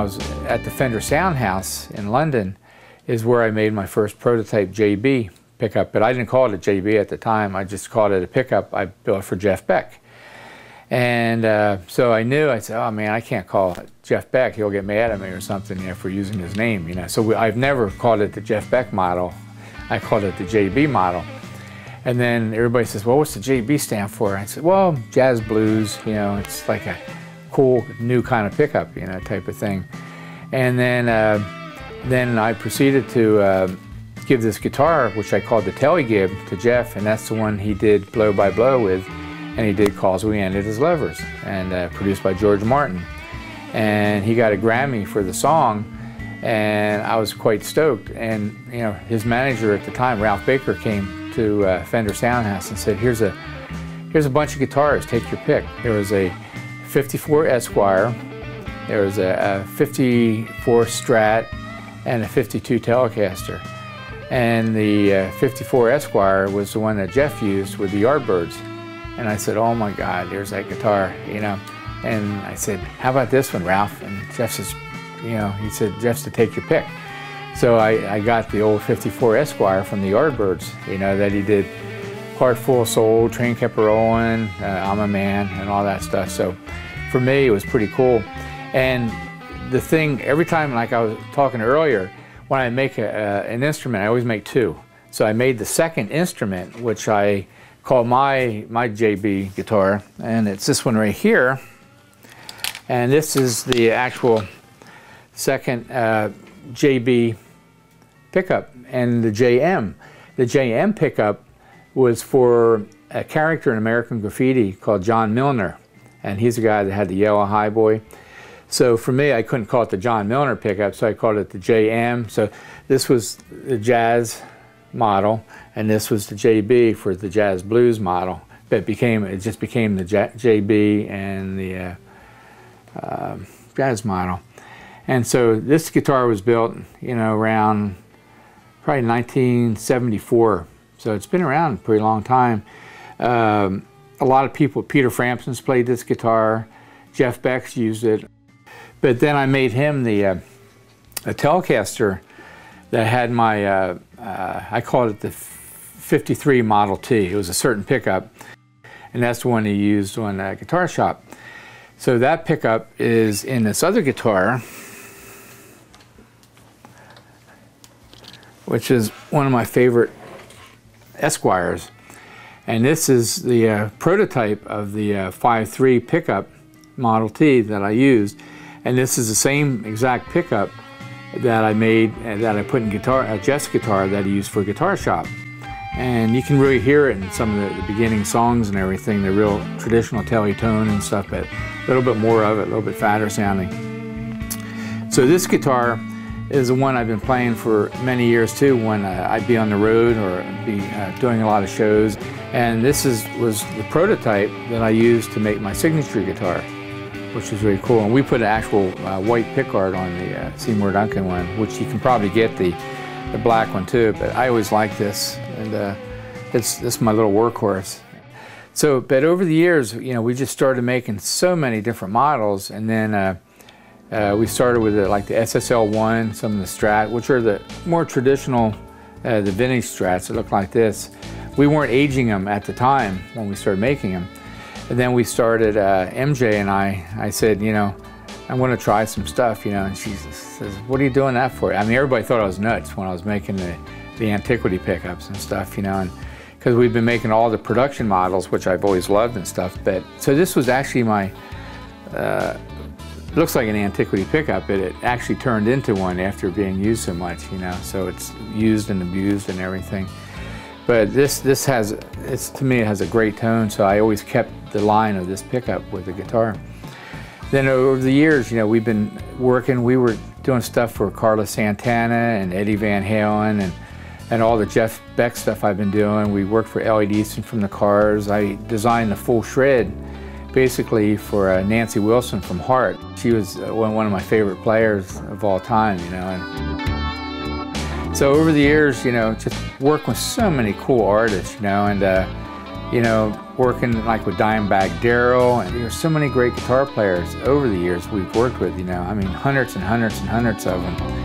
I was at the Fender Sound House in London is where I made my first prototype JB pickup, but I didn't call it a JB at the time. I just called it a pickup I built for Jeff Beck. And so I knew, I said, oh man, I can't call it Jeff Beck. He'll get mad at me or something, you know, for using his name, you know. So I've never called it the Jeff Beck model. I called it the JB model. And then everybody says, well, what's the JB stand for? I said, well, jazz blues, you know, it's like a cool new kind of pickup, you know, type of thing. And then I proceeded to give this guitar, which I called the Telegib, to Jeff, and that's the one he did Blow by Blow with. And he did Cause We Ended His Lovers, and produced by George Martin. And he got a Grammy for the song, and I was quite stoked. And you know, his manager at the time, Ralph Baker, came to Fender Sound House and said, here's a bunch of guitars, take your pick. There was a 54 Esquire, there was a 54 Strat, and a 52 Telecaster. And the 54 Esquire was the one that Jeff used with the Yardbirds. And I said, oh my God, there's that guitar, you know. And I said, how about this one, Ralph? And Jeff says, you know, he said, Jeff's to take your pick. So I got the old 54 Esquire from the Yardbirds, you know, that he did Heart Full of Soul, Train Kept Rollin', I'm a Man, and all that stuff. So for me, it was pretty cool. And the thing, every time, like I was talking earlier, when I make an instrument, I always make two. So I made the second instrument, which I call my JB guitar, and it's this one right here. And this is the actual second JB pickup, and the JM. The JM pickup was for a character in American Graffiti called John Milner, and he's the guy that had the yellow highboy. So for me, I couldn't call it the John Milner pickup, so I called it the JM. So this was the jazz model, and this was the JB for the jazz blues model. But it just became the JB and the jazz model. And so this guitar was built, you know, around probably 1974. So it's been around a pretty long time. A lot of people, Peter Frampton's played this guitar, Jeff Beck's used it. But then I made him a Telecaster that had my, I called it the 53 Model T. It was a certain pickup, and that's the one he used on Guitar Shop. So that pickup is in this other guitar, which is one of my favorite Esquires. And this is the prototype of the 5.3 pickup Model T that I used. And this is the same exact pickup that I made, that I put in Jeff's guitar that he used for Guitar Shop. And you can really hear it in some of the beginning songs and everything, the real traditional tele-tone and stuff, but a little bit more of it, a little bit fatter sounding. So this guitar is the one I've been playing for many years too, when I'd be on the road or be doing a lot of shows. And this was the prototype that I used to make my signature guitar, which is really cool. And we put an actual white pickguard on the Seymour Duncan one, which you can probably get the black one too, but I always like this, and it's my little workhorse. So, but over the years, you know, we just started making so many different models, and then we started with like the SSL1, some of the Strat, which are the more traditional, the vintage Strats that look like this. We weren't aging them at the time when we started making them. And then we started, MJ and I said, you know, I want to try some stuff, you know, and she says, what are you doing that for? I mean, everybody thought I was nuts when I was making the antiquity pickups and stuff, you know, and because we've been making all the production models, which I've always loved and stuff. But so this was actually my, looks like an antiquity pickup, but it actually turned into one after being used so much, you know, so it's used and abused and everything. But this has, to me, it has a great tone, so I always kept the line of this pickup with the guitar. Then over the years, you know, we've been working, we were doing stuff for Carlos Santana and Eddie Van Halen and all the Jeff Beck stuff I've been doing. We worked for Elliot Easton from the Cars. I designed the full shred basically for Nancy Wilson from Heart. She was one of my favorite players of all time, you know. And so over the years, you know, just working with so many cool artists, you know, and You know, working like with Dimebag Darrell, and there's so many great guitar players over the years we've worked with, you know. I mean, hundreds and hundreds and hundreds of them.